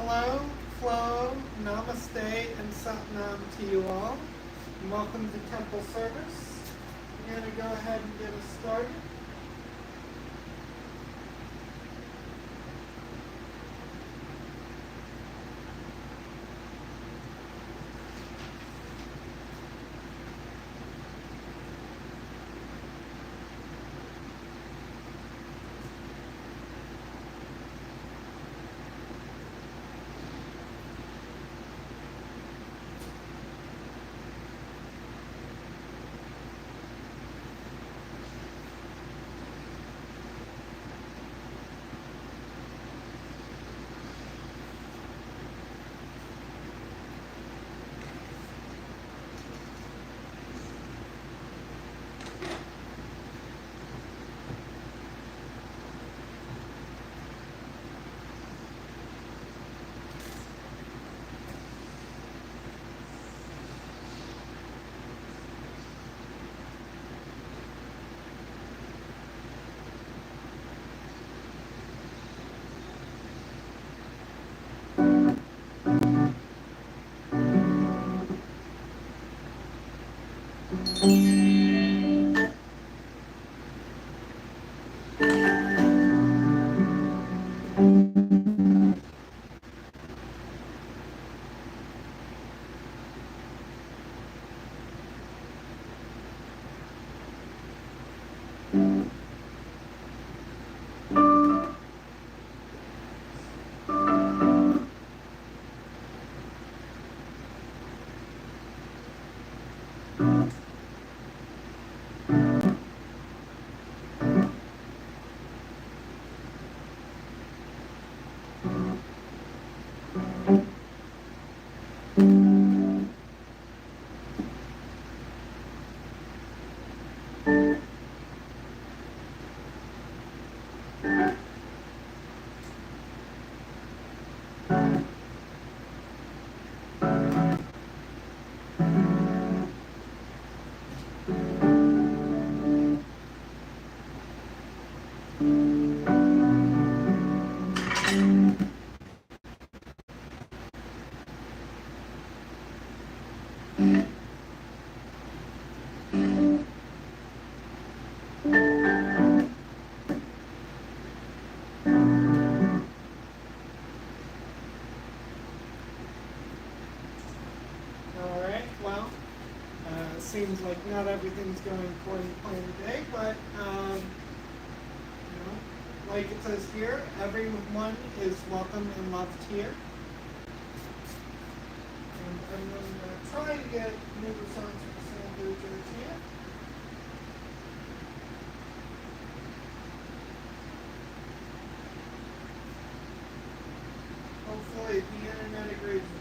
Hello, Flo, Namaste, and Satnam to you all. And welcome to Temple Service. I'm going to go ahead and get us started. Seems like not everything's going according to plan today, but like it says here, everyone is welcome and loved here. And I'm going to try to get newer songs from San Lucas here. Hopefully the internet agrees with me.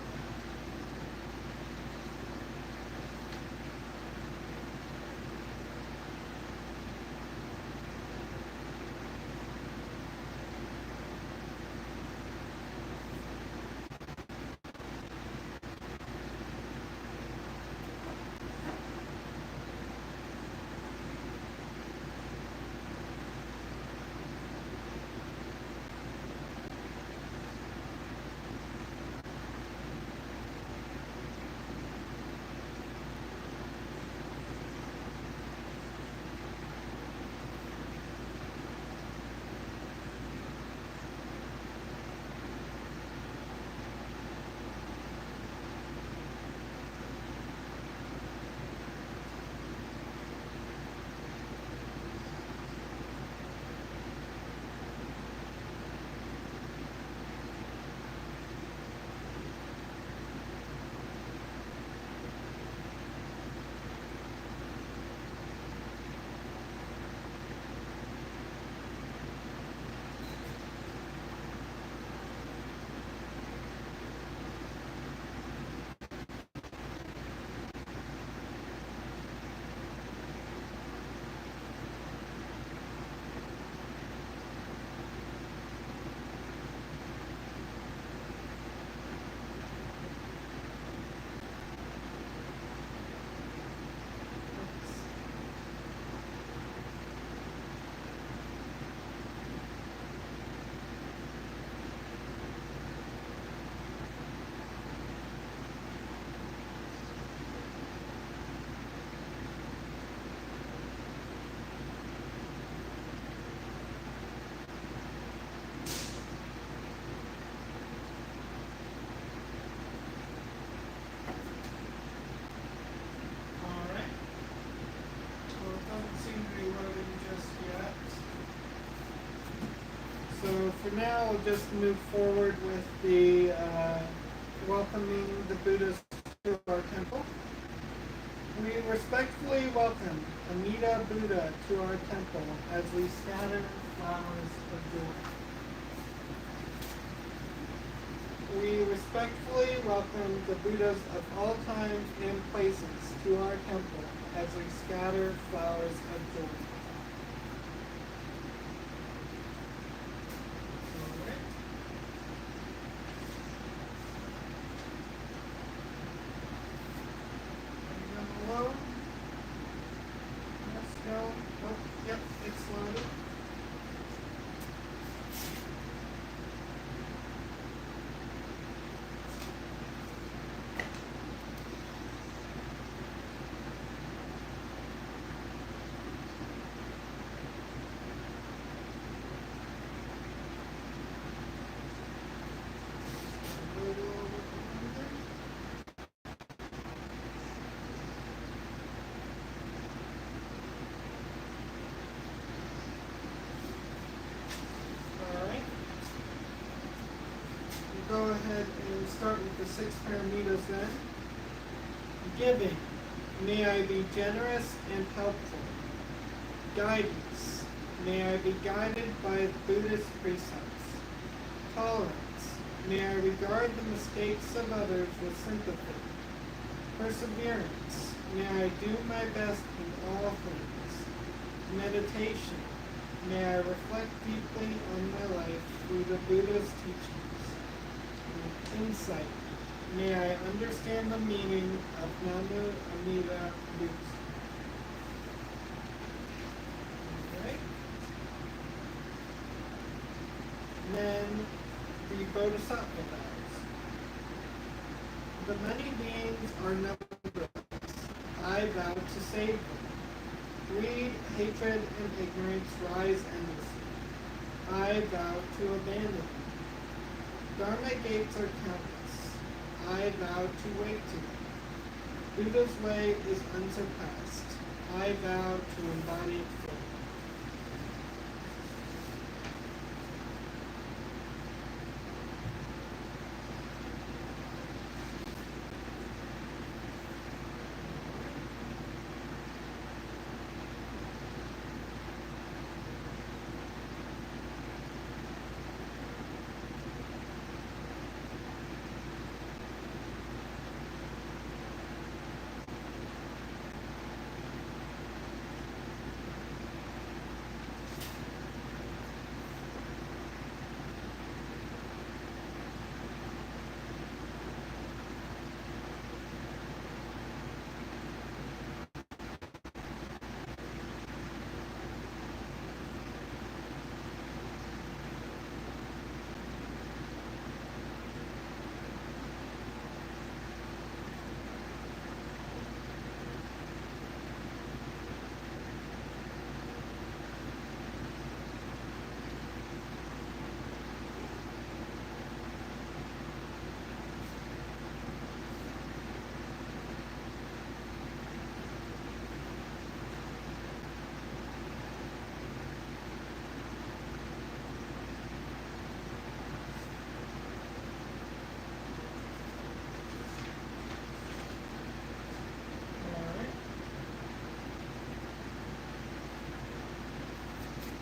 just move forward with the welcoming the Buddhas to our temple. We respectfully welcome Amida Buddha to our temple as we scatter flowers of joy. We respectfully welcome the Buddhas of all times and places to our temple as we scatter flowers of joy. Go ahead and start with the 6 paramitas then. Giving, may I be generous and helpful. Guidance, may I be guided by Buddhist precepts. Tolerance, may I regard the mistakes of others with sympathy. Perseverance, may I do my best in all things. Meditation, may I reflect deeply on my life through the Buddha's teachings. Insight, may I understand the meaning of Namu Amida Butsu. Okay. Then the Bodhisattva vows. The many beings are numberless. I vow to save them. Greed, hatred, and ignorance rise endlessly. I vow to abandon them. Dharma gates are countless. I vow to wait to them. Buddha's way is unsurpassed. I vow to embody it fully.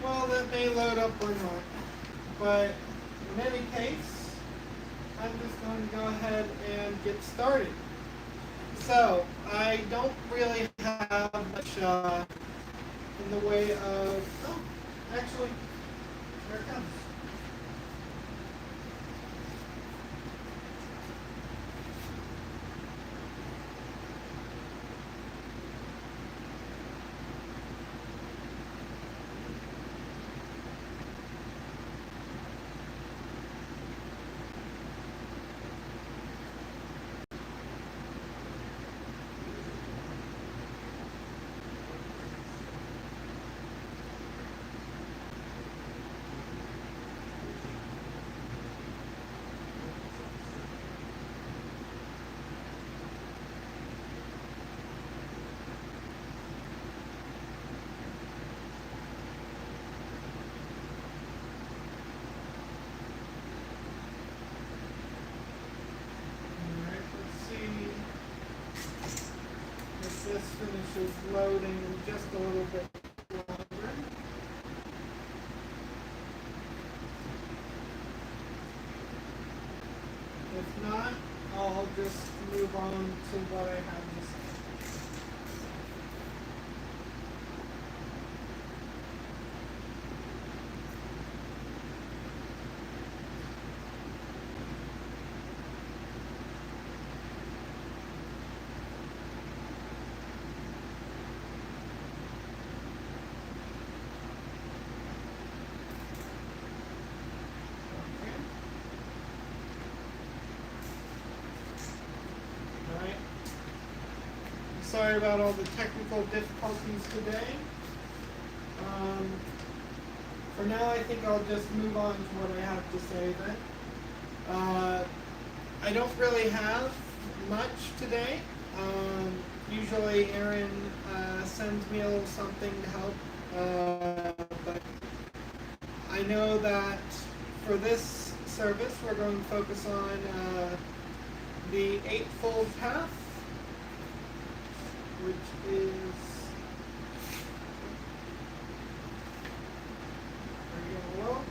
Well, that may load up or not, but in any case, I'm just going to go ahead and get started. So, I don't really have much in the way of, oh, actually, here it comes. finishes loading in just a little bit longer. If not, I'll just move on to what I have to say. Sorry about all the technical difficulties today. For now, I think I'll just move on to what I have to say then. I don't really have much today. Usually Aaron sends me a little something to help, but I know that for this service we're going to focus on the Eightfold Path, which is well.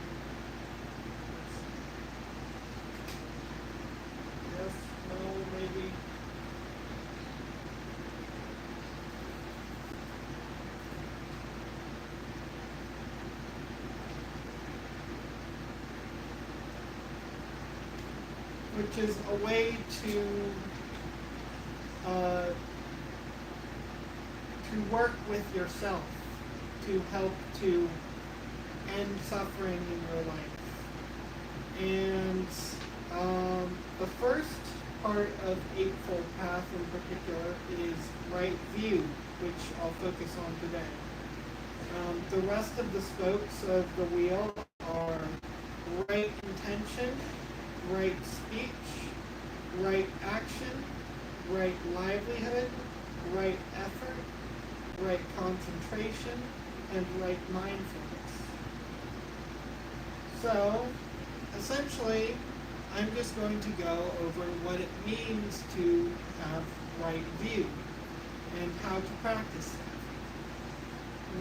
Yes, no, maybe. Which is a way to work with yourself to help to end suffering in your life. And the first part of Eightfold Path in particular is right view, which I'll focus on today. The rest of the spokes of the wheel are right intention, right speech, right action, right livelihood, right effort, right concentration, and right mindfulness. So, essentially, I'm just going to go over what it means to have right view and how to practice it.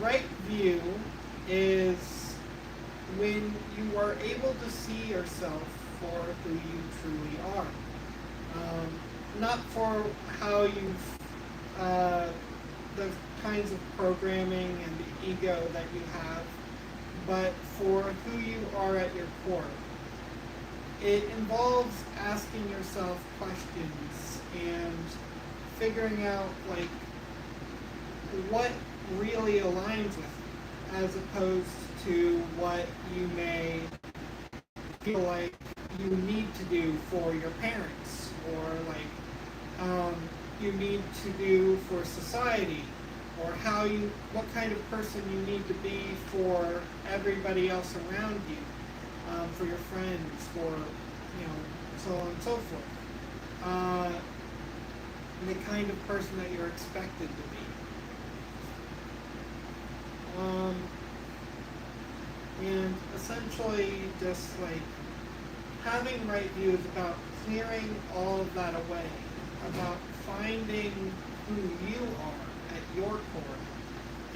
Right view is when you are able to see yourself for who you truly are. Not for how you've the kinds of programming and the ego that you have, but for who you are at your core. It involves asking yourself questions and figuring out like what really aligns with you, as opposed to what you may feel like you need to do for your parents, or like you need to do for society, or what kind of person you need to be for everybody else around you, for your friends, for so on and so forth. The kind of person that you're expected to be. And essentially, just like having right view is about clearing all of that away, about finding who you are at your core,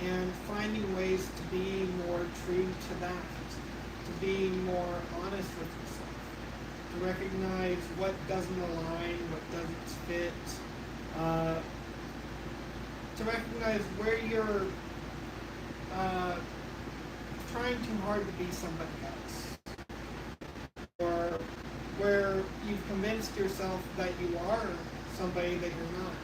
and finding ways to be more true to that, to be more honest with yourself, to recognize what doesn't align, what doesn't fit, to recognize where you're trying too hard to be somebody else, or where you've convinced yourself that you are somebody that you're not.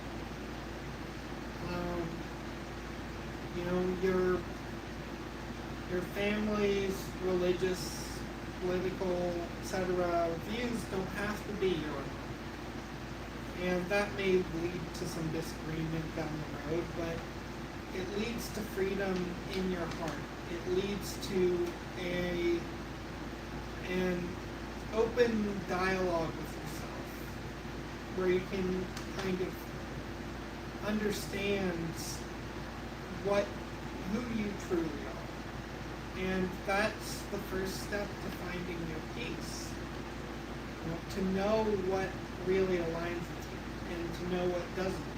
Your family's religious, political, etc. views don't have to be your own. And that may lead to some disagreement down the road, but it leads to freedom in your heart. It leads to an open dialogue with yourself, where you can kind of understand who you truly are. And that's the first step to finding your peace. To know what really aligns with you, and to know what doesn't.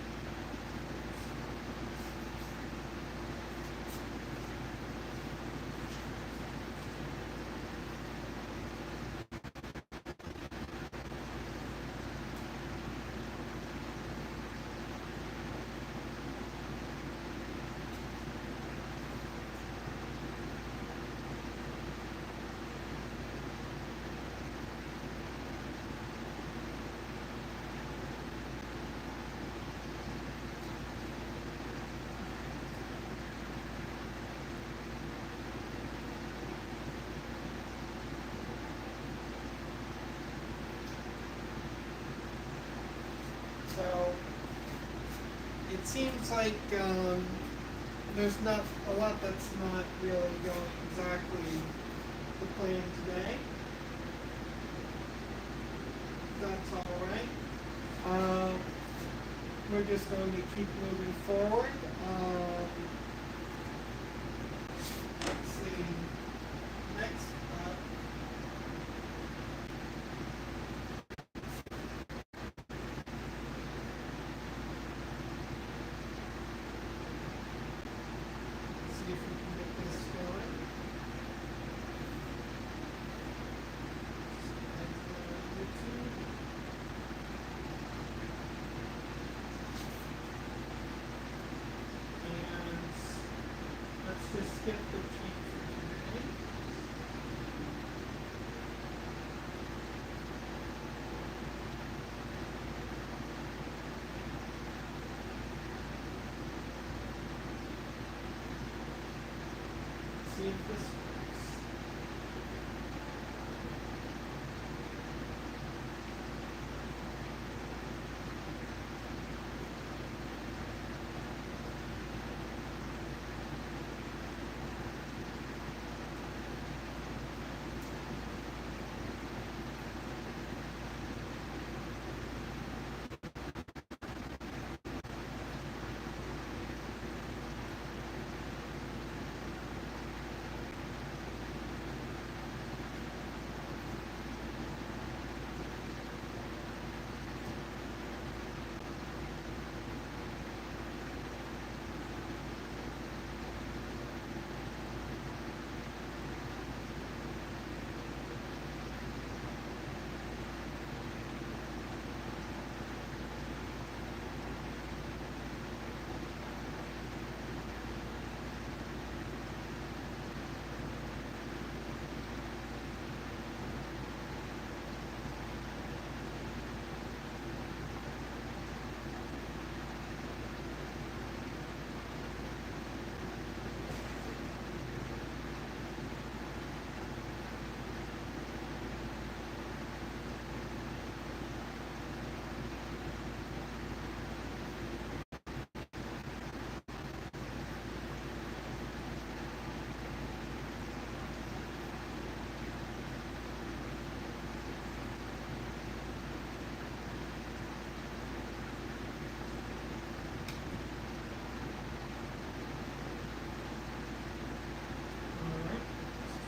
it seems like there's not a lot that's not really going exactly the plan today. That's all right. We're just going to keep moving forward. Let's see. Next up. See if we can get this going. Let's just skip the cheat for today. See if this works.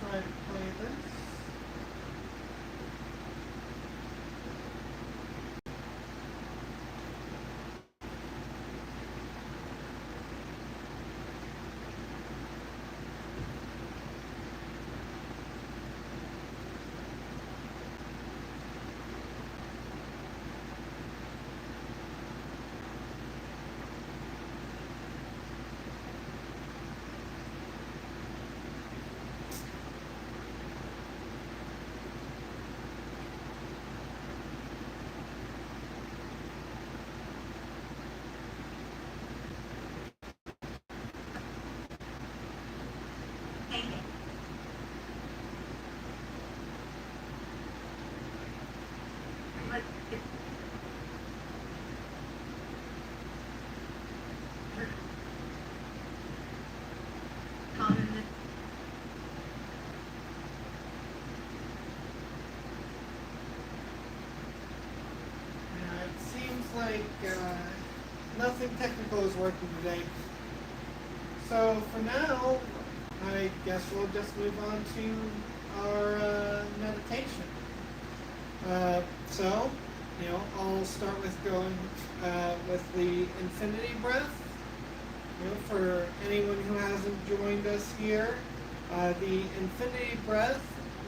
Try to play this. It seems like nothing technical is working today. So for now, I guess we'll just move on to our meditation. So, I'll start with going with the infinity breath. For anyone who hasn't joined us here, the infinity breath,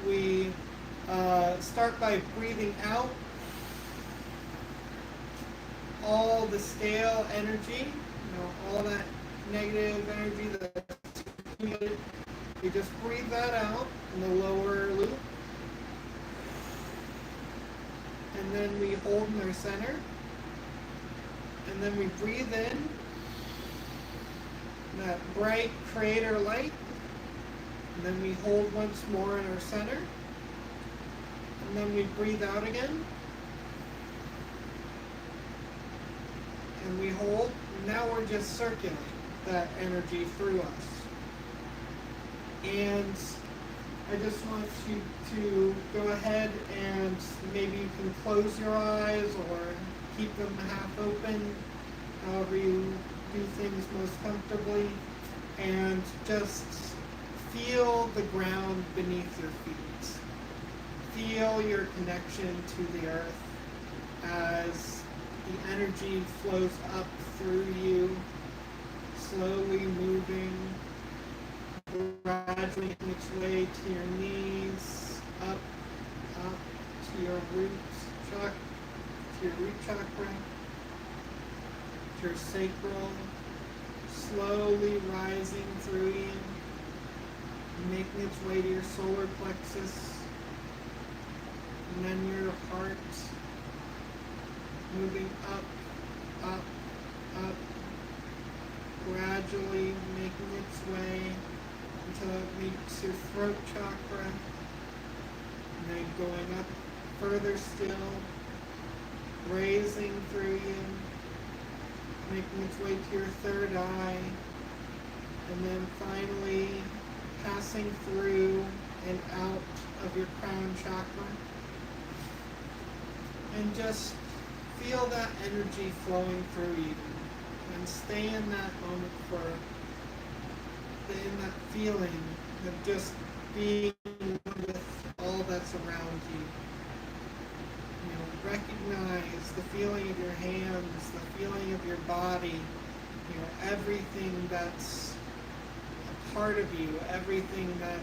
we start by breathing out all the stale energy, all that negative energy that's accumulated. You just breathe that out in the lower loop. And then we hold in our center. And then we breathe in that bright creator light. And then we hold once more in our center. And then we breathe out again. And we hold, and now we're just circulating that energy through us. And I just want you to go ahead and maybe you can close your eyes or keep them half open, however you do things most comfortably, and just feel the ground beneath your feet. Feel your connection to the earth as the energy flows up through you, slowly moving, gradually making its way to your knees, up to your root chakra, to your sacral, slowly rising through you, making its way to your solar plexus, and then your heart, moving up, gradually making its way until it meets your throat chakra, and then going up further still, raising through you, making its way to your third eye, and then finally passing through and out of your crown chakra. And just feel that energy flowing through you, and stay in that moment in that feeling of just being with all that's around you. You know, recognize the feeling of your hands, the feeling of your body, you know, everything that's a part of you, everything that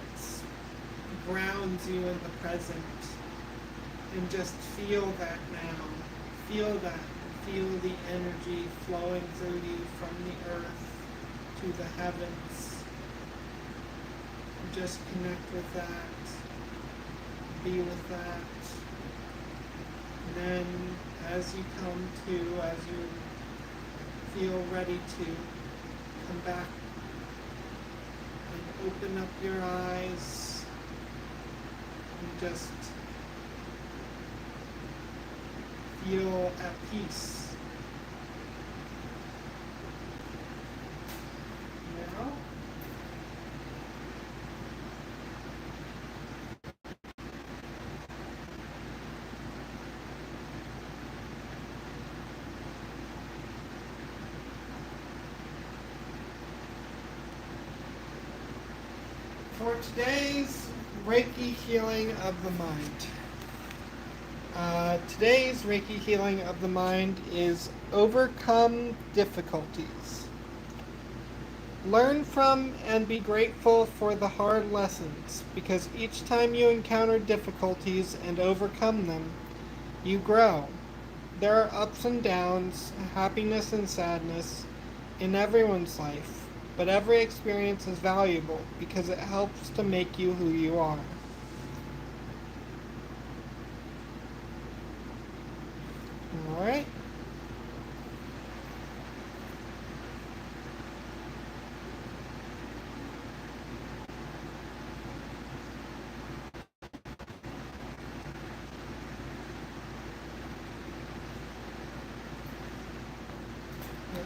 grounds you in the present. And just feel that now. Feel that. Feel the energy flowing through you from the earth to the heavens. Just connect with that. Be with that. And then as you as you feel ready to come back and open up your eyes and just feel at peace. Now, for today's Reiki healing of the mind. Today's Reiki healing of the mind is overcome difficulties. Learn from and be grateful for the hard lessons, because each time you encounter difficulties and overcome them, you grow. There are ups and downs, happiness and sadness in everyone's life, but every experience is valuable because it helps to make you who you are. All right.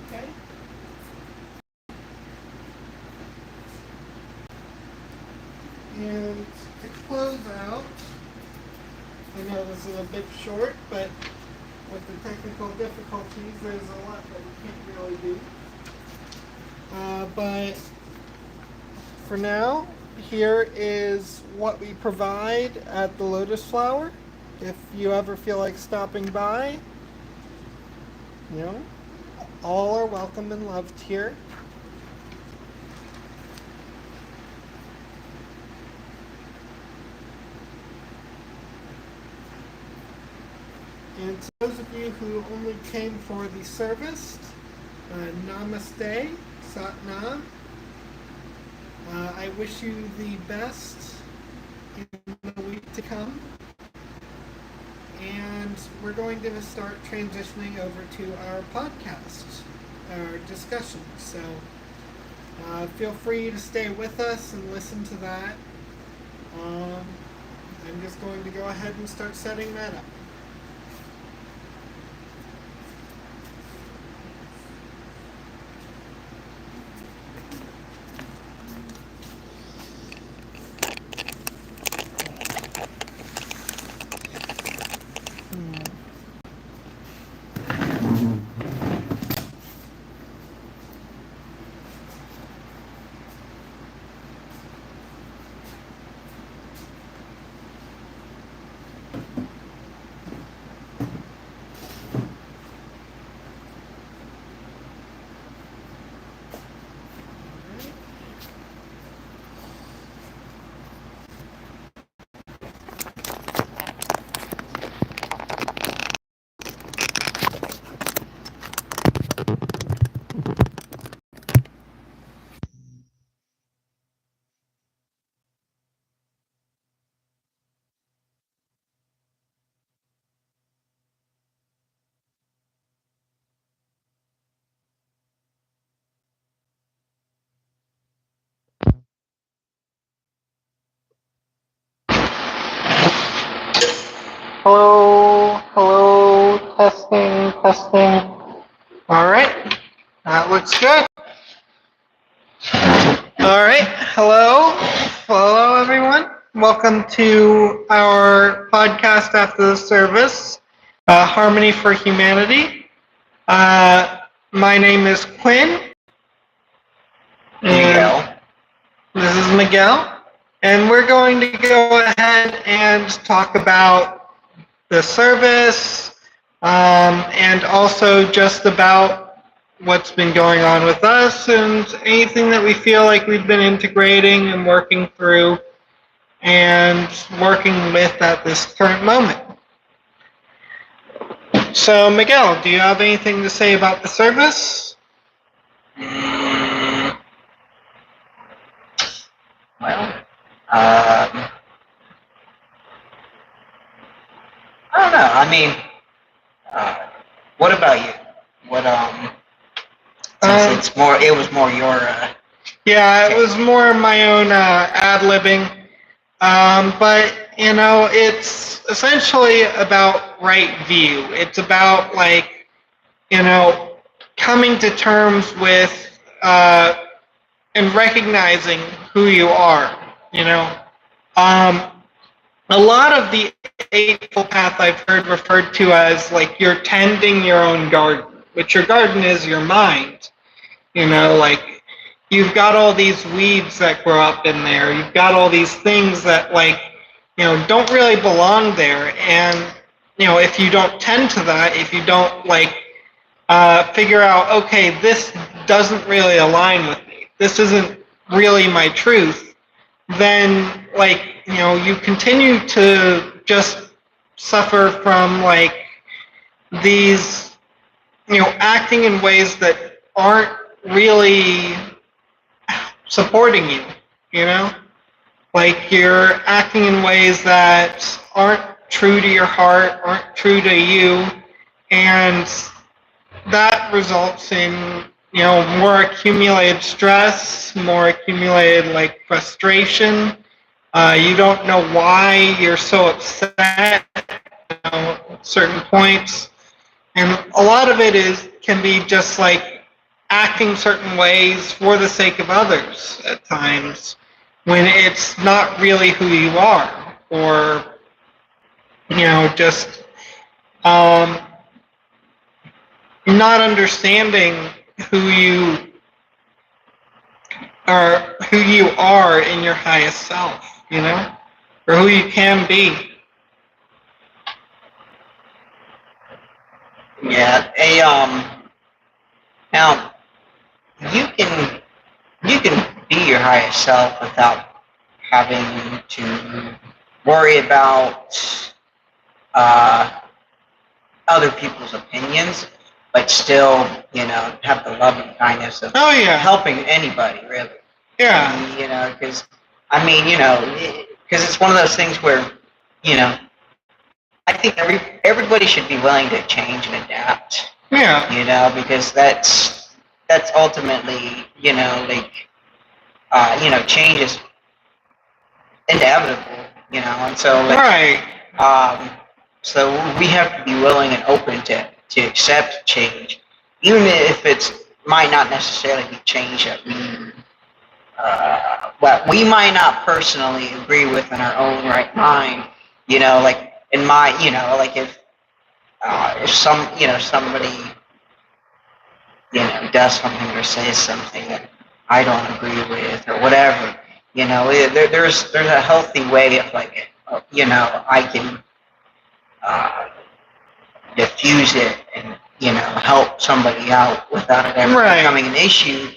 Okay. And to close out, I know this is a bit short, but with the technical difficulties, there's a lot that we can't really do. But for now, here is what we provide at the Lotus Flower. If you ever feel like stopping by, you know, all are welcome and loved here. And to those of you who only came for the service, namaste, sat nam. I wish you the best in the week to come. And we're going to start transitioning over to our podcast, our discussion. So feel free to stay with us and listen to that. I'm just going to go ahead and start setting that up. Hello, hello, testing, testing. All right, that looks good. All right, hello everyone. Welcome to our podcast after the service, Harmony for Humanity. My name is Quinn. Miguel. This is Miguel, and we're going to go ahead and talk about the service, and also just about what's been going on with us and anything that we feel like we've been integrating and working through and working with at this current moment. So, Miguel, do you have anything to say about the service? Well, I don't know. I mean, what about you? What since it was more your. Yeah, it was more my own ad-libbing, but you know, it's essentially about right view. It's about coming to terms with and recognizing who you are. A lot of the Eightfold Path I've heard referred to as like you're tending your own garden, which your garden is your mind. You've got all these weeds that grow up in there. You've got all these things that don't really belong there. And, if you don't tend to that, if you don't figure out, okay, this doesn't really align with me, this isn't really my truth, then you continue to just suffer from these, acting in ways that aren't really supporting you, you're acting in ways that aren't true to your heart, aren't true to you, and that results in more accumulated stress, more accumulated frustration. You don't know why you're so upset at certain points, and a lot of it can be just acting certain ways for the sake of others at times when it's not really who you are, or just not understanding who you are in your highest self, or who you can be. Yeah. Now you can be your highest self without having to worry about other people's opinions, but still, have the love and kindness of helping anybody, really. Yeah. Because it's one of those things where, I think everybody should be willing to change and adapt. Yeah. Because that's ultimately, change is inevitable, and so right. So we have to be willing and open to accept change, even if it might not necessarily be change that we might not personally agree with in our own right mind. In my, if somebody does something or says something that I don't agree with or whatever, there's a healthy way of I can diffuse it and help somebody out without it ever becoming an issue.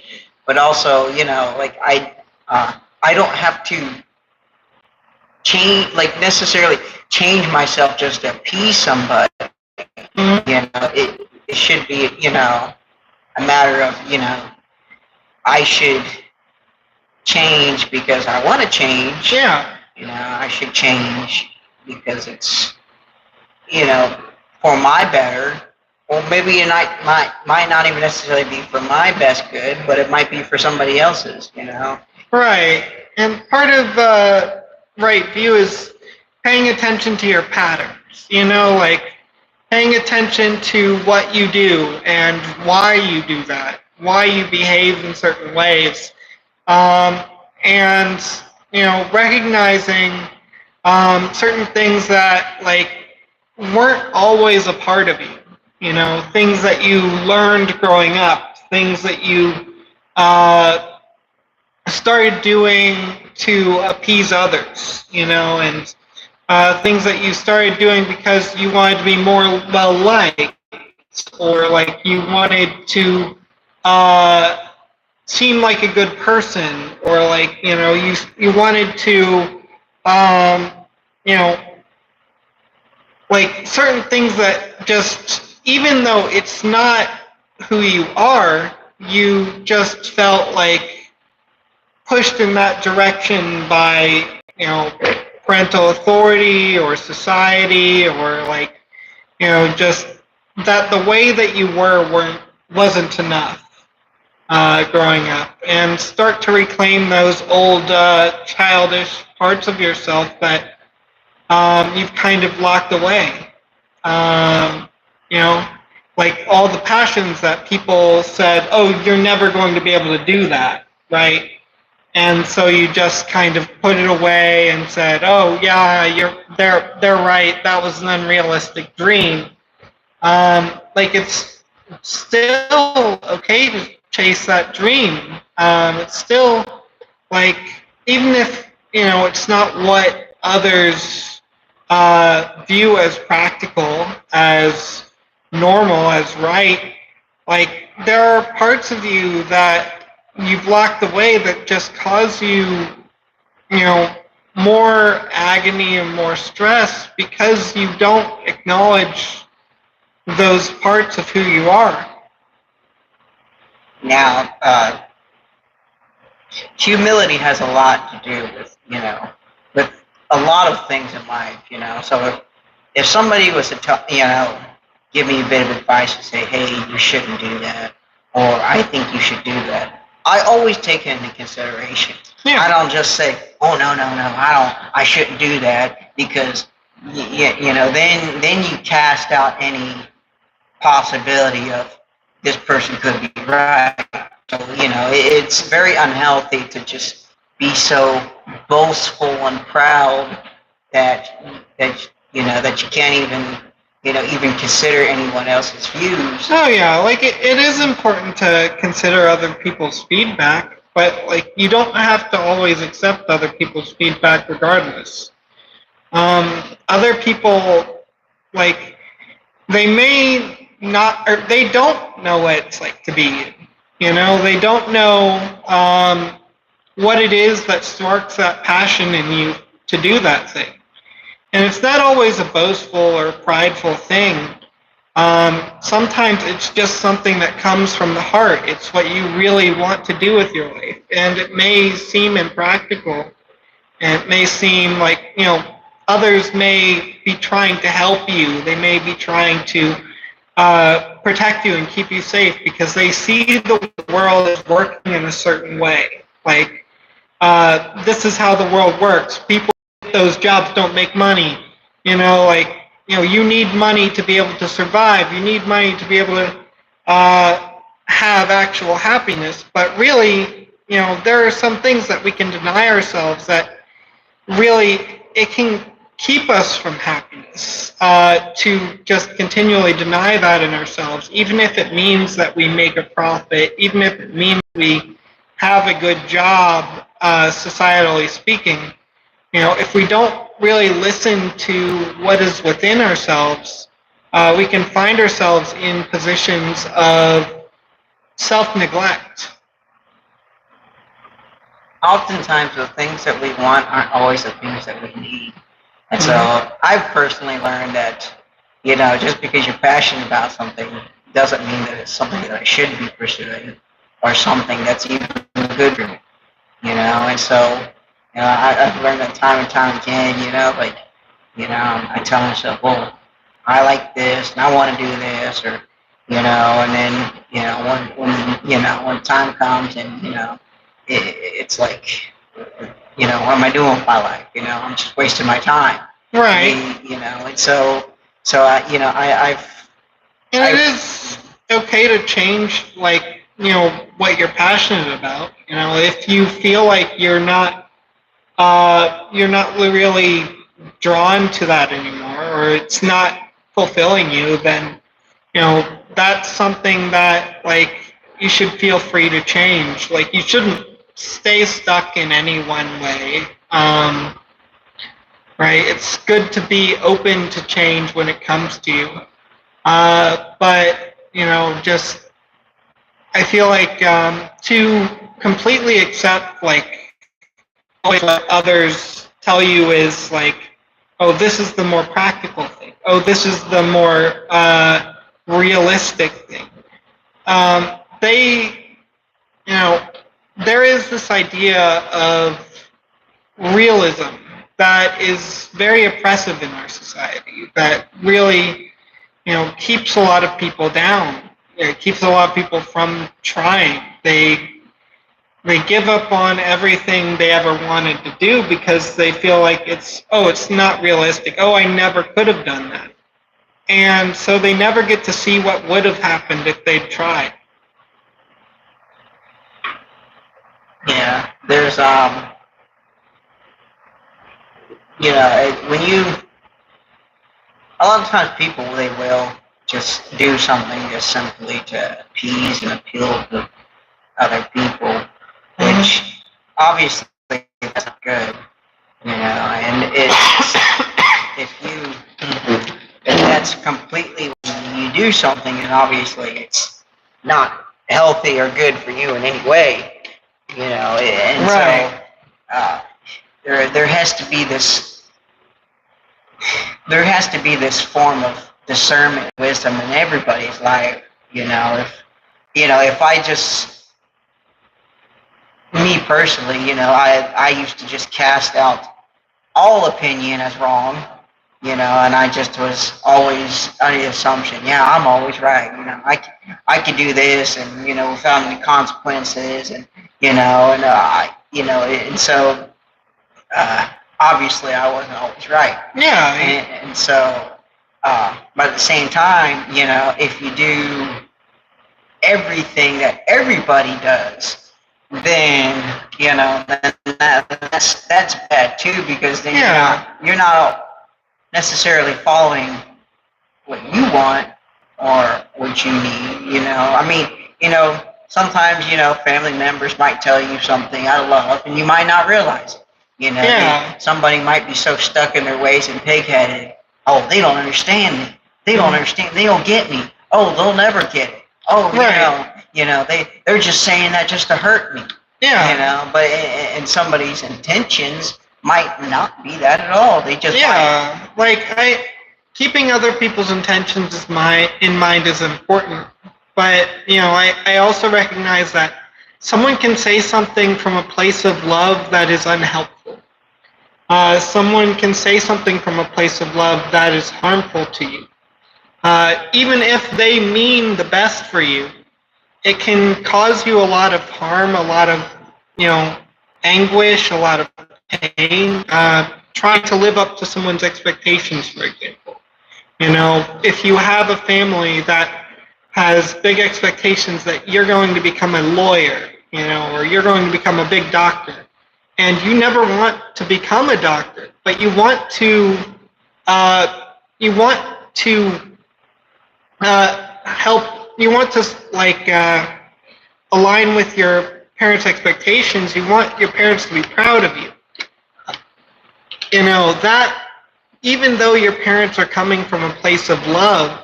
But also, I don't have to change, necessarily change myself just to appease somebody. It should be, a matter of, I should change because I want to change. Yeah. I should change because it's, for my better. Or maybe it might not even necessarily be for my best good, but it might be for somebody else's, Right. And part of right view is paying attention to your patterns, like paying attention to what you do and why you do that, why you behave in certain ways, um, and recognizing certain things that weren't always a part of you. Things that you learned growing up, things that you uh, started doing to appease others, and things that you started doing because you wanted to be more well liked, or you wanted to uh, seem like a good person, or you wanted to um, you know certain things that just, even though it's not who you are, you just felt pushed in that direction by parental authority or society, or just that the way that you wasn't enough growing up, and start to reclaim those old childish parts of yourself that you've kind of locked away. Um, you know, all the passions that people said, oh, you're never going to be able to do that, right? And so you just kind of put it away and said, oh yeah, they're right, that was an unrealistic dream. It's still okay to chase that dream. It's still even if it's not what others view as practical, as normal, as right. There are parts of you that you've locked away that just cause you, more agony and more stress because you don't acknowledge those parts of who you are. Now, humility has a lot to do with, with a lot of things in life, So if somebody was to, give me a bit of advice and say, hey, you shouldn't do that, or I think you should do that, I always take it into consideration. Yeah. I don't just say, oh, no, I shouldn't do that, because, then you cast out any possibility of this person could be right. So, it's very unhealthy to just be so boastful and proud that you can't even consider anyone else's views. Oh yeah, it is important to consider other people's feedback, but you don't have to always accept other people's feedback regardless. Other people, they may not, or they don't know what it's like to be you. They don't know what it is that sparks that passion in you to do that thing. And it's not always a boastful or prideful thing. Sometimes it's just something that comes from the heart. It's what you really want to do with your life. And it may seem impractical, and it may seem others may be trying to help you. They may be trying to protect you and keep you safe because they see the world as working in a certain way. This is how the world works. People with those jobs don't make money. You need money to be able to survive. You need money to be able to have actual happiness. But really, there are some things that we can deny ourselves that really it can keep us from happiness, to just continually deny that in ourselves, even if it means that we make a profit, even if it means we have a good job, societally speaking. If we don't really listen to what is within ourselves, we can find ourselves in positions of self-neglect. Oftentimes the things that we want aren't always the things that we need. And so I've personally learned that, just because you're passionate about something doesn't mean that it's something that I should be pursuing or something that's even good for me, And so, I've learned that time and time again, I tell myself, well, I like this and I want to do this, or, and then, when time comes and, it's like, what am I doing with my life? I'm just wasting my time. Right. And so And it is okay to change, like, what you're passionate about. If you feel like you're not really drawn to that anymore, or it's not fulfilling you, then, that's something that, like, you should feel free to change. Like, you shouldn't stay stuck in any one way. Right? It's good to be open to change when it comes to you. But, just, I feel like, to completely accept, like, always what others tell you is like, oh, this is the more practical thing. Oh, this is the more realistic thing. They, you know, there is this idea of realism that is very oppressive in our society, that really, keeps a lot of people down. It keeps a lot of people from trying. They give up on everything they ever wanted to do because they feel like it's not realistic. Oh, I never could have done that. And so they never get to see what would have happened if they'd tried. Yeah, there's when you a lot of times people they will just do something just simply to appease and appeal to other people, which obviously that's not good, and it's if that's completely when you do something and obviously it's not healthy or good for you in any way, and Right. so there has to be this form of discernment, wisdom in everybody's life. If I just me personally, I used to just cast out all opinion as wrong, and I just was always under the assumption, yeah, I'm always right. I could do this, and without any consequences, and and so obviously I wasn't always right. Yeah. And so, but at the same time, if you do everything that everybody does, then that's bad too, because then you're not necessarily following what you want or what you need. I mean, sometimes family members might tell you something out of love, and you might not realize it. Somebody might be so stuck in their ways and pig-headed. Oh, they don't understand me. They don't understand. They don't get me. Oh, they'll never get it. Oh, they're just saying that just to hurt me. Yeah. But and somebody's intentions might not be that at all. They just keeping other people's intentions in mind is important. But I also recognize that someone can say something from a place of love that is unhelpful. Someone can say something from a place of love that is harmful to you. Even if they mean the best for you, it can cause you a lot of harm, a lot of, anguish, a lot of pain, trying to live up to someone's expectations, for example. If you have a family that has big expectations that you're going to become a lawyer, or you're going to become a big doctor, and you never want to become a doctor, but you want to help, you want to align with your parents' expectations, you want your parents to be proud of you. That even though your parents are coming from a place of love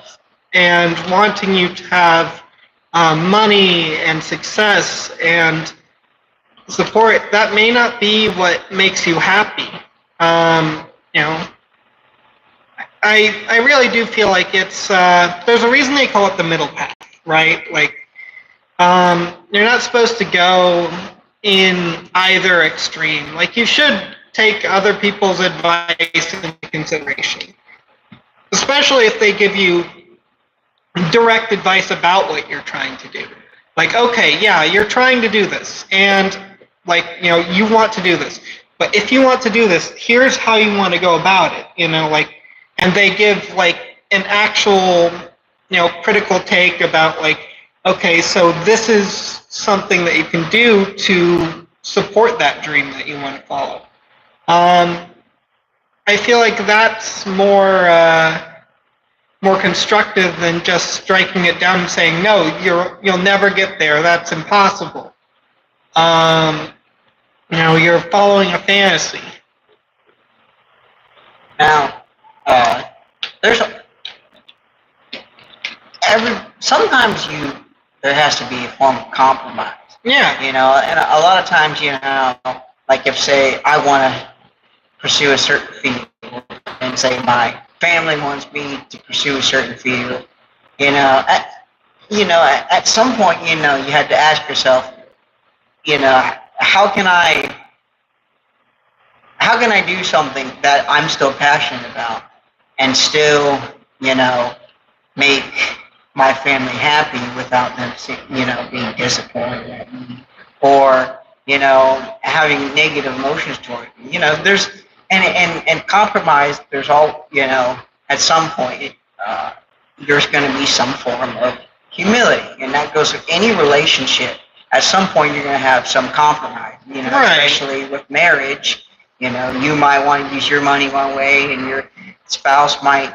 and wanting you to have money and success and support, that may not be what makes you happy. I really do feel like it's there's a reason they call it the middle path, right? Like, you're not supposed to go in either extreme. Like, you should take other people's advice into consideration, especially if they give you direct advice about what you're trying to do. Like, okay, yeah, you're trying to do this, and you want to do this. but if you want to do this, here's how you want to go about it, like, and they give like an actual, critical take about like, okay, so this is something that you can do to support that dream that you want to follow. I feel like that's more constructive than just striking it down and saying, no, you'll never get there. That's impossible. You're following a fantasy. Now, there's sometimes there has to be a form of compromise. Yeah. And a lot of times, like if say I want to pursue a certain field, and say my family wants me to pursue a certain field, at some point, you had to ask yourself, how can I do something that I'm still passionate about and still, make my family happy without them, being disappointed at me or, having negative emotions toward me. There's, and compromise, there's all, at some point, there's going to be some form of humility, and that goes with any relationship. At some point, you're going to have some compromise, Right. Especially with marriage. You might want to use your money one way, and your spouse might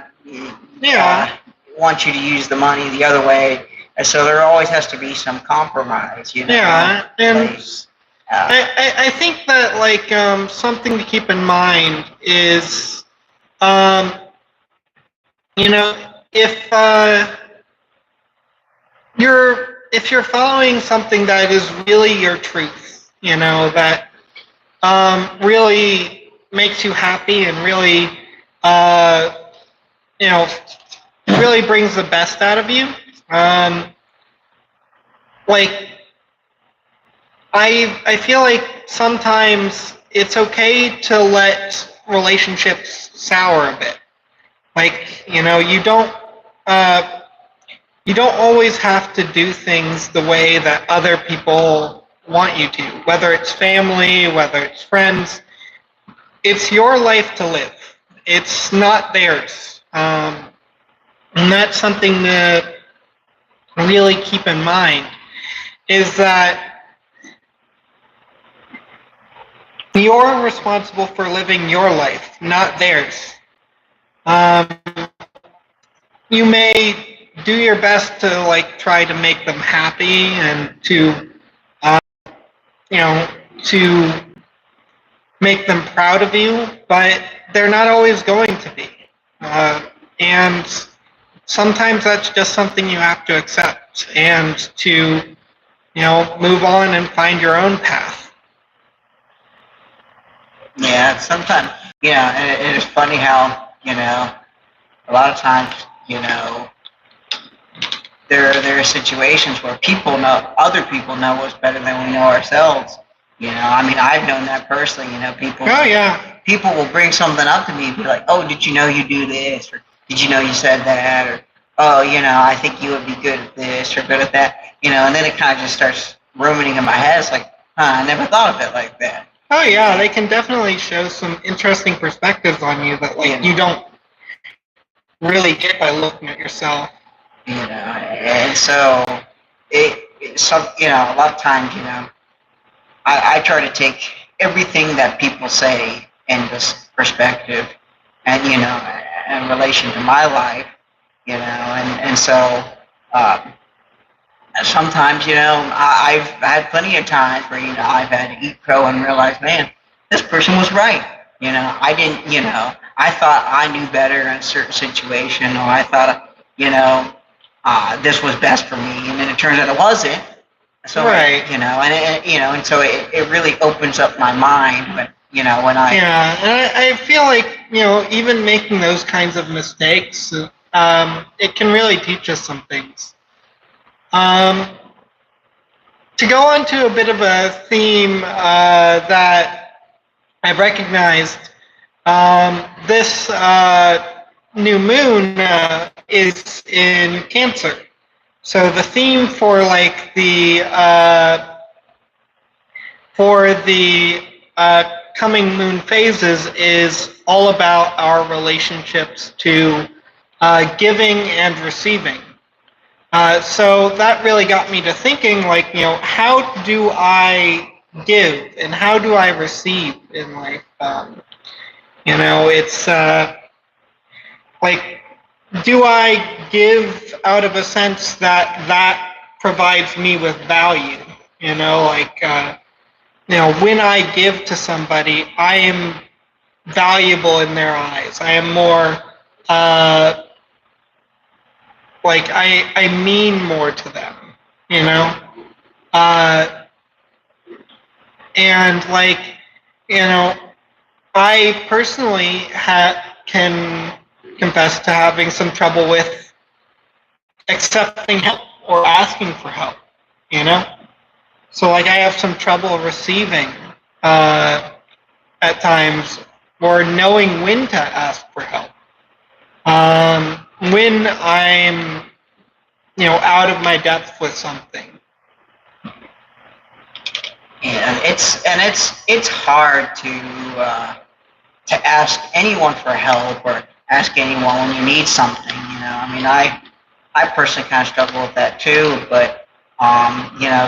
want you to use the money the other way. And so there always has to be some compromise, Yeah, and place. I think that like something to keep in mind is, if you're following something that is really your truth, that really makes you happy and really, really brings the best out of you. Like, I feel like sometimes it's okay to let relationships sour a bit. Like, you don't always have to do things the way that other people want you to, whether it's family, whether it's friends. It's your life to live. It's not theirs. And that's something to really keep in mind, is that you're responsible for living your life, not theirs. You may do your best to like try to make them happy and to to make them proud of you, but they're not always going to be. And sometimes that's just something you have to accept and to, move on and find your own path. Yeah, sometimes, and it is funny how, a lot of times, there are situations where other people know us better than we know ourselves. I mean, I've known that personally, people. Oh, yeah. People will bring something up to me and be like, oh, did you know you do this? Or did you know you said that? Or, oh, I think you would be good at this or good at that. And then it kind of just starts ruminating in my head. It's like, I never thought of it like that. Oh, yeah, they can definitely show some interesting perspectives on you that, like, you don't really get by looking at yourself. And so, a lot of times, I try to take everything that people say in this perspective and, in relation to my life, and so, sometimes, I've had plenty of times where, I've had to eat crow and realize, man, this person was right. I didn't, I thought I knew better in a certain situation, or I thought, this was best for me, and then it turns out it wasn't. So, right. And so it really opens up my mind when, when I... Yeah, and I feel like, even making those kinds of mistakes, it can really teach us some things. To go on to a bit of a theme that I've recognized, this new moon is in Cancer. So the theme for like the coming moon phases is all about our relationships to giving and receiving. So that really got me to thinking, like, how do I give and how do I receive in life? It's like, do I give out of a sense that provides me with value? When I give to somebody, I am valuable in their eyes. I am more, I mean more to them, and I personally can confess to having some trouble with accepting help or asking for help, So I have some trouble receiving at times, or knowing when to ask for help. When I'm, out of my depth with something. Yeah, it's hard to ask anyone for help or ask anyone when you need something. I mean, I personally kind of struggle with that too, but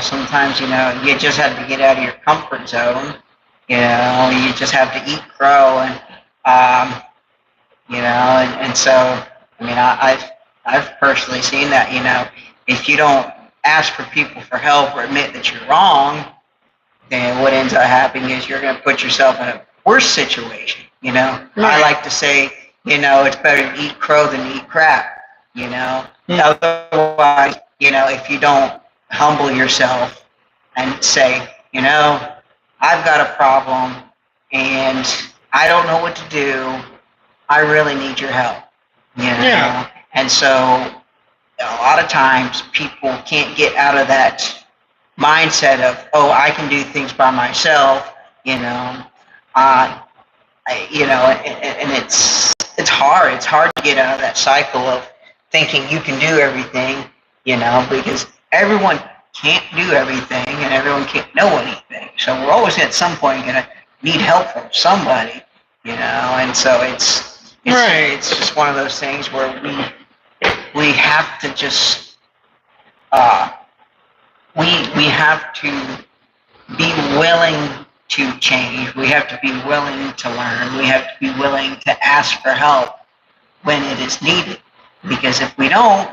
sometimes you just have to get out of your comfort zone. You just have to eat crow, and and so I mean, I've personally seen that. If you don't ask for people for help or admit that you're wrong, then what ends up happening is you're going to put yourself in a worse situation. Right. I like to say, it's better to eat crow than to eat crap. Otherwise, if you don't humble yourself and say, I've got a problem and I don't know what to do. I really need your help. Yeah. And so a lot of times people can't get out of that mindset of, oh, I can do things by myself, and it's hard. It's hard to get out of that cycle of thinking you can do everything, because everyone can't do everything and everyone can't know anything. So we're always at some point going to need help from somebody, and so it's right. It's just one of those things where we have to just we have to be willing to change. We have to be willing to learn. We have to be willing to ask for help when it is needed. Because if we don't,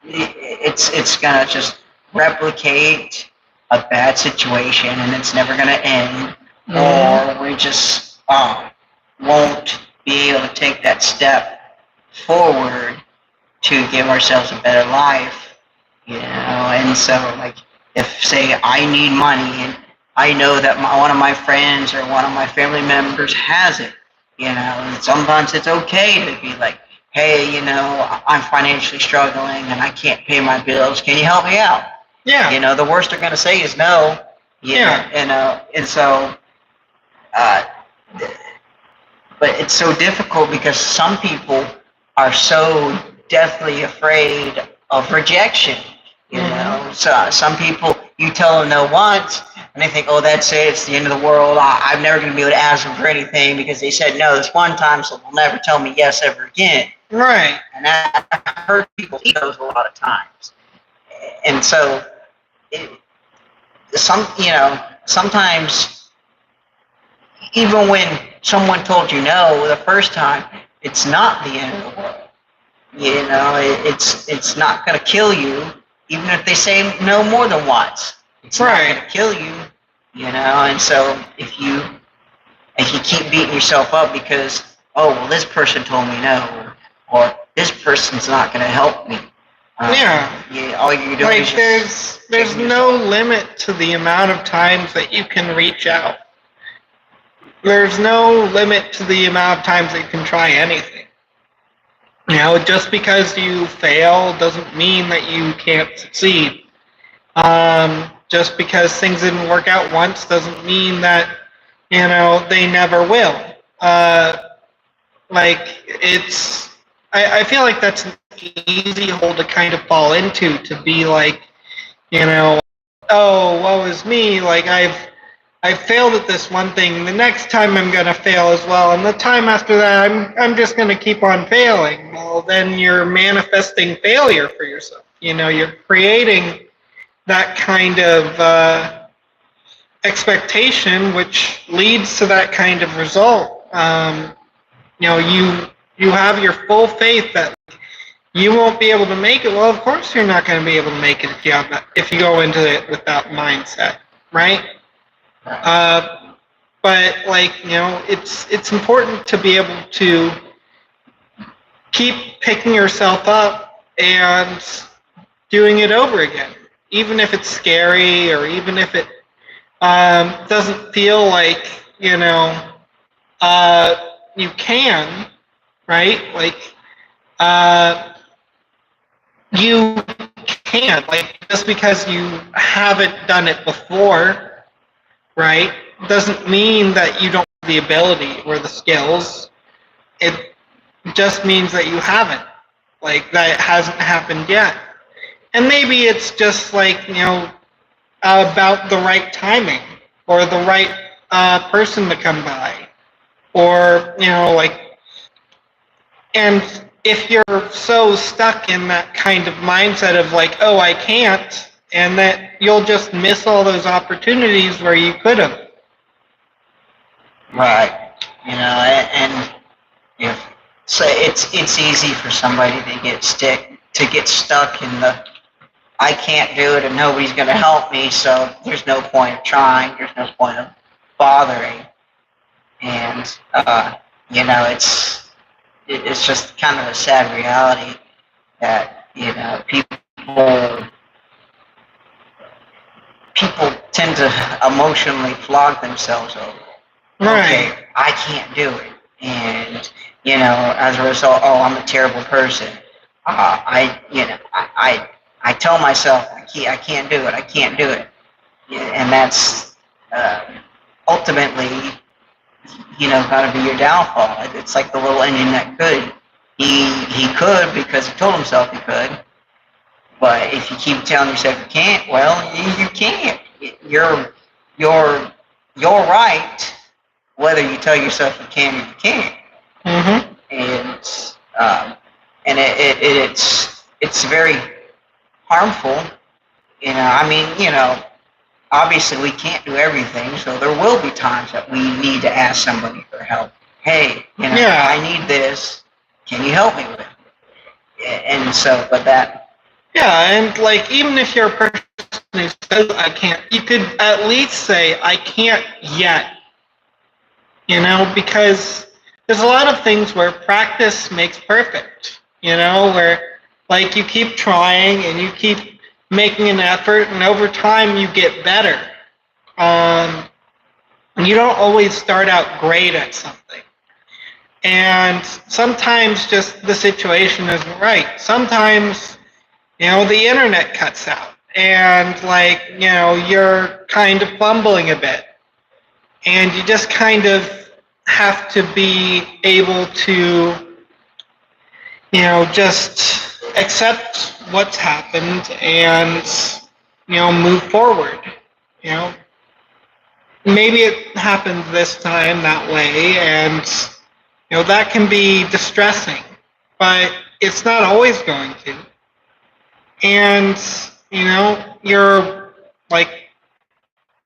it's gonna just replicate a bad situation, and it's never gonna end. Or we just won't be able to take that step forward to give ourselves a better life. And so, like, if, say, I need money and I know that one of my friends or one of my family members has it, and sometimes it's okay to be like, hey, I'm financially struggling and I can't pay my bills. Can you help me out? Yeah. The worst they're going to say is no. Yeah. And so, but it's so difficult because some people are so deathly afraid of rejection. So some people, you tell them no once, and they think, oh, that's it, it's the end of the world. I'm never going to be able to ask them for anything because they said no this one time, so they'll never tell me yes ever again. Right. And I've heard people see those a lot of times. And so, sometimes, even when someone told you no the first time, it's not the end of the world. It's not going to kill you, even if they say no more than once. It's right. not going to kill you, And so if you keep beating yourself up because, oh, well, this person told me no, or this person's not going to help me. All you're doing is there's no limit to the amount of times that you can reach out. There's no limit to the amount of times that you can try anything. Just because you fail doesn't mean that you can't succeed. Just because things didn't work out once doesn't mean that, they never will. I feel like that's an easy hole to kind of fall into, to be like, oh, woe is me, like I've I failed at this one thing. The next time I'm going to fail as well, and the time after that, I'm just going to keep on failing. Well, then you're manifesting failure for yourself. You're creating that kind of expectation, which leads to that kind of result. You have your full faith that you won't be able to make it. Well, of course you're not going to be able to make it if you go into it with that mindset, right? But it's important to be able to keep picking yourself up and doing it over again, even if it's scary or even if it doesn't feel like you can, right? You can't, just because you haven't done it before, right, doesn't mean that you don't have the ability or the skills. It just means that you haven't, that it hasn't happened yet. And maybe it's just about the right timing or the right person to come by, or and if you're so stuck in that kind of mindset of oh, I can't, and that you'll just miss all those opportunities where you could have. Right. And if so, it's easy for somebody to get stuck in the I can't do it and nobody's going to help me, so there's no point of trying. There's no point of bothering. And it's just kind of a sad reality that people tend to emotionally flog themselves over. Right. Okay, I can't do it, and as a result, oh, I'm a terrible person. I tell myself I can't do it. I can't do it, and that's ultimately got to be your downfall. It's like the little engine that could. He could because he told himself he could. But if you keep telling yourself you can't, well, you can't. You're right, whether you tell yourself you can or you can't. Mm-hmm. And it's very harmful. Obviously we can't do everything, so there will be times that we need to ask somebody for help. Hey, Yeah. I need this. Can you help me with it? And so, but that. Yeah, and even if you're a person who says I can't, you could at least say I can't yet. Because there's a lot of things where practice makes perfect. Where you keep trying and you keep making an effort, and over time you get better. You don't always start out great at something. And sometimes just the situation isn't right. Sometimes, the internet cuts out and you're kind of fumbling a bit. And you just kind of have to be able to, just accept what's happened and, move forward. Maybe it happened this time that way, and, that can be distressing, but it's not always going to. And, you're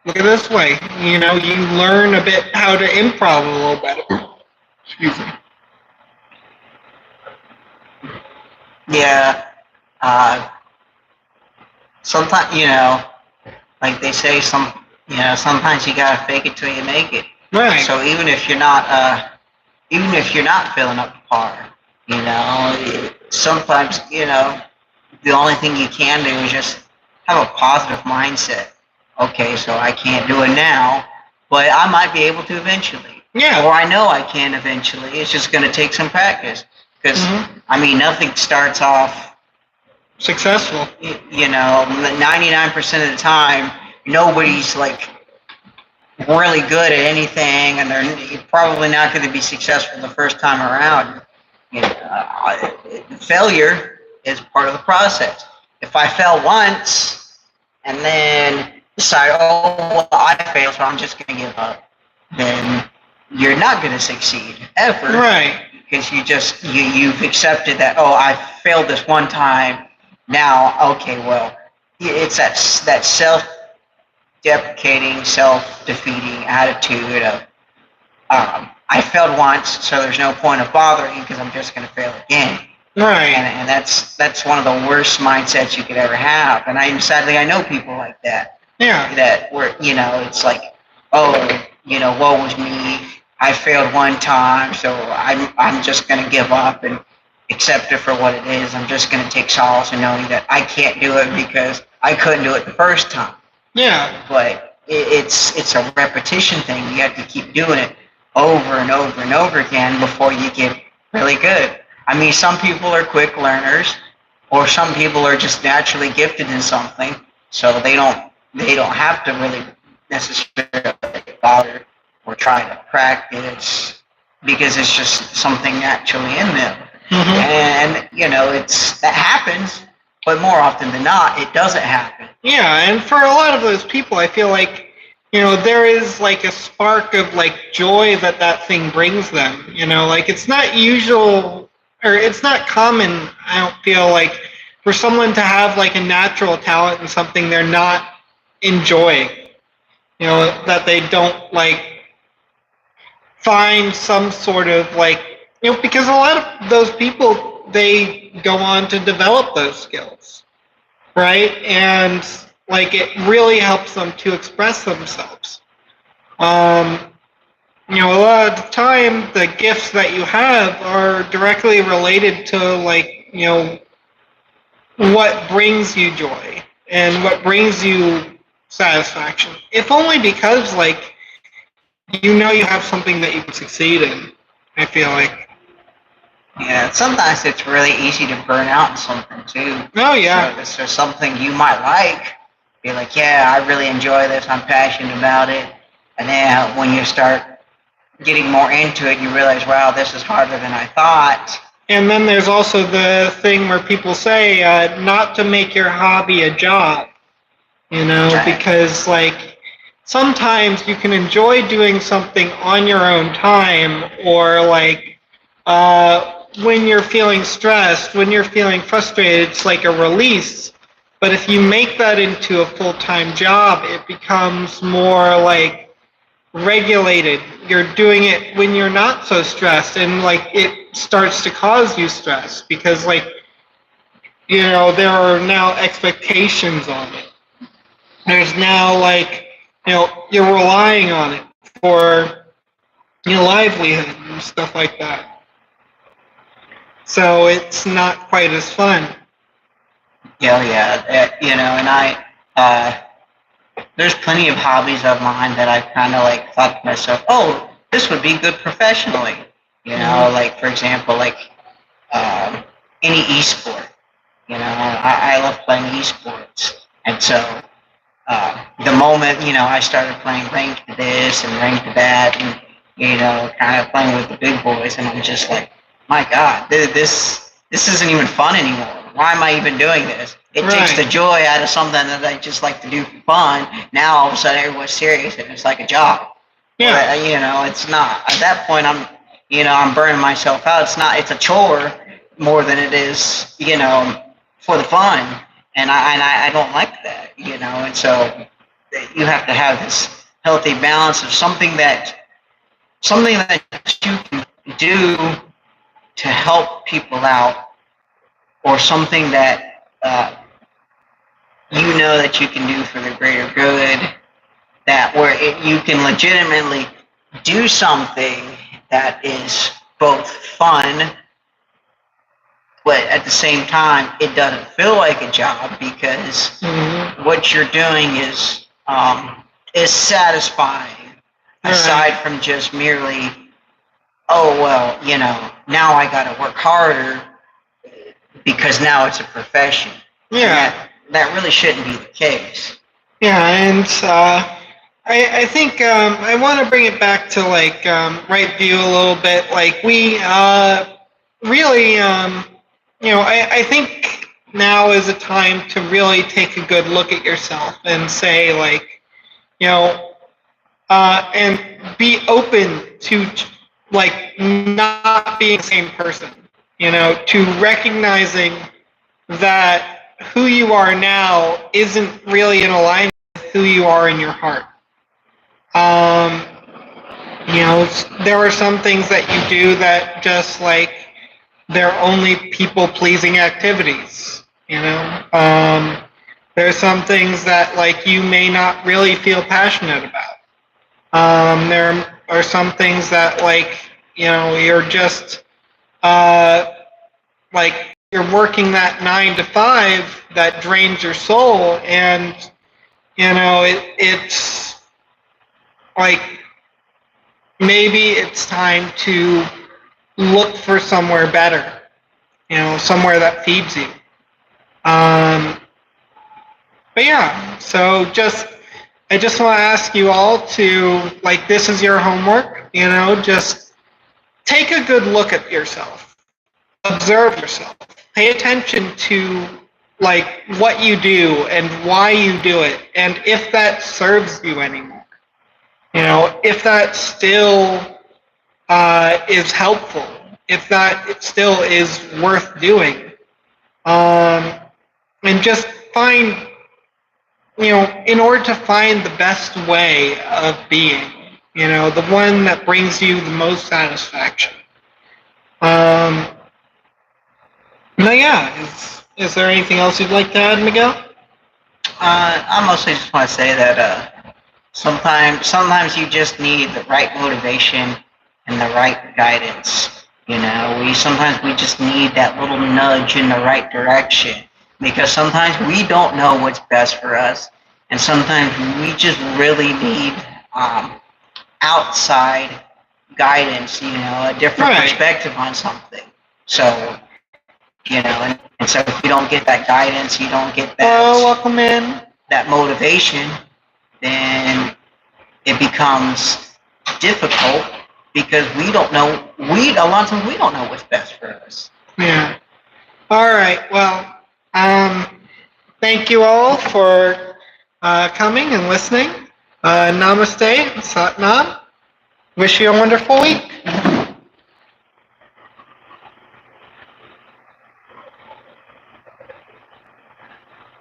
look at it this way, you learn a bit how to improv a little better. Excuse me. Yeah. Sometimes, like they say, sometimes you gotta fake it till you make it. Right. So even if you're not filling up the par, sometimes, the only thing you can do is just have a positive mindset. Okay, so I can't do it now, but I might be able to eventually. Yeah. Or I know I can eventually. It's just going to take some practice. Because, nothing starts off successful. 99% of the time, nobody's really good at anything, and they're probably not going to be successful the first time around. Failure is part of the process. If I fail once, and then decide, oh, well, I failed, so I'm just going to give up, then you're not going to succeed ever. Right. Because you've accepted that, oh, I failed this one time. Now, okay, well, it's that self-deprecating, self-defeating attitude of, I failed once, so there's no point of bothering because I'm just going to fail again. Right. And that's one of the worst mindsets you could ever have. And sadly I know people like that. Yeah. That were, it's like, oh, woe was me. I failed one time, so I'm just going to give up and accept it for what it is. I'm just going to take solace in knowing that I can't do it because I couldn't do it the first time. Yeah. But it's a repetition thing. You have to keep doing it over and over and over again before you get really good. I mean, some people are quick learners, or some people are just naturally gifted in something, so they don't have to really necessarily bother or try to practice because it's just something naturally in them. Mm-hmm. And that happens, but more often than not, it doesn't happen. Yeah, and for a lot of those people, I feel like there is like a spark of like joy that thing brings them. Like it's not usual. Or it's not common, I don't feel like, for someone to have like a natural talent in something they're not enjoying. That they don't like find some sort of like, because a lot of those people, they go on to develop those skills, right? And like it really helps them to express themselves. A lot of the time, the gifts that you have are directly related to, like, what brings you joy and what brings you satisfaction. If only because, like, you have something that you can succeed in, I feel like. Yeah, sometimes it's really easy to burn out in something, too. Oh, yeah. So if there's something you might like, be like, yeah, I really enjoy this, I'm passionate about it. And then when you start getting more into it, you realize, wow, this is harder than I thought. And then there's also the thing where people say not to make your hobby a job, right. Because like sometimes you can enjoy doing something on your own time, or like when you're feeling stressed, when you're feeling frustrated, it's like a release. But if you make that into a full-time job, it becomes more like regulated. You're doing it when you're not so stressed, and like it starts to cause you stress because like there are now expectations on it. There's now like you're relying on it for your livelihood and stuff like that. So it's not quite as fun. Yeah, and I there's plenty of hobbies of mine that I've kind of like thought to myself, oh, this would be good professionally. Like for example, like any esport. I love playing esports, and so the moment I started playing ranked this and ranked that, and kind of playing with the big boys, and I'm just like, my God, this isn't even fun anymore. Why am I even doing this? It takes the joy out of something that I just like to do for fun. Now all of a sudden everyone's serious and it's like a job. Yeah. But, it's not. At that point I'm burning myself out. It's a chore more than it is, for the fun. And I don't like that, and so you have to have this healthy balance of something that you can do to help people out, or something that that you can do for the greater good, that where you can legitimately do something that is both fun, but at the same time it doesn't feel like a job because what you're doing is satisfying, aside from just merely, oh well, now I got to work harder because now it's a profession. Yeah. That really shouldn't be the case. Yeah, and I think I want to bring it back to like right view a little bit. Like we really, I think now is a time to really take a good look at yourself and say, like, and be open to, like, not being the same person, to recognizing that who you are now isn't really in alignment with who you are in your heart. Um, there are some things that you do that just, like, they're only people-pleasing activities, There's some things that, like, you may not really feel passionate about. There are some things that, like, you're just, like, you're working that 9 to 5 that drains your soul, and, it's like, maybe it's time to look for somewhere better, somewhere that feeds you. But yeah, so I just want to ask you all to, like, this is your homework, just take a good look at yourself. Observe yourself. Pay attention to, like, what you do and why you do it, and if that serves you anymore. If that still is helpful, if that it still is worth doing. And just find, in order to find the best way of being, the one that brings you the most satisfaction. Now, yeah, is there anything else you'd like to add, Miguel? I mostly just want to say that sometimes you just need the right motivation and the right guidance. Sometimes we just need that little nudge in the right direction, because sometimes we don't know what's best for us, and sometimes we just really need outside guidance, a different perspective on something. So, and so if you don't get that guidance, you don't get welcome in. that motivation, then it becomes difficult, because a lot of times we don't know what's best for us. Yeah. All right. Well, thank you all for coming and listening. Namaste, Satnam. Wish you a wonderful week.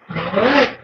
All right.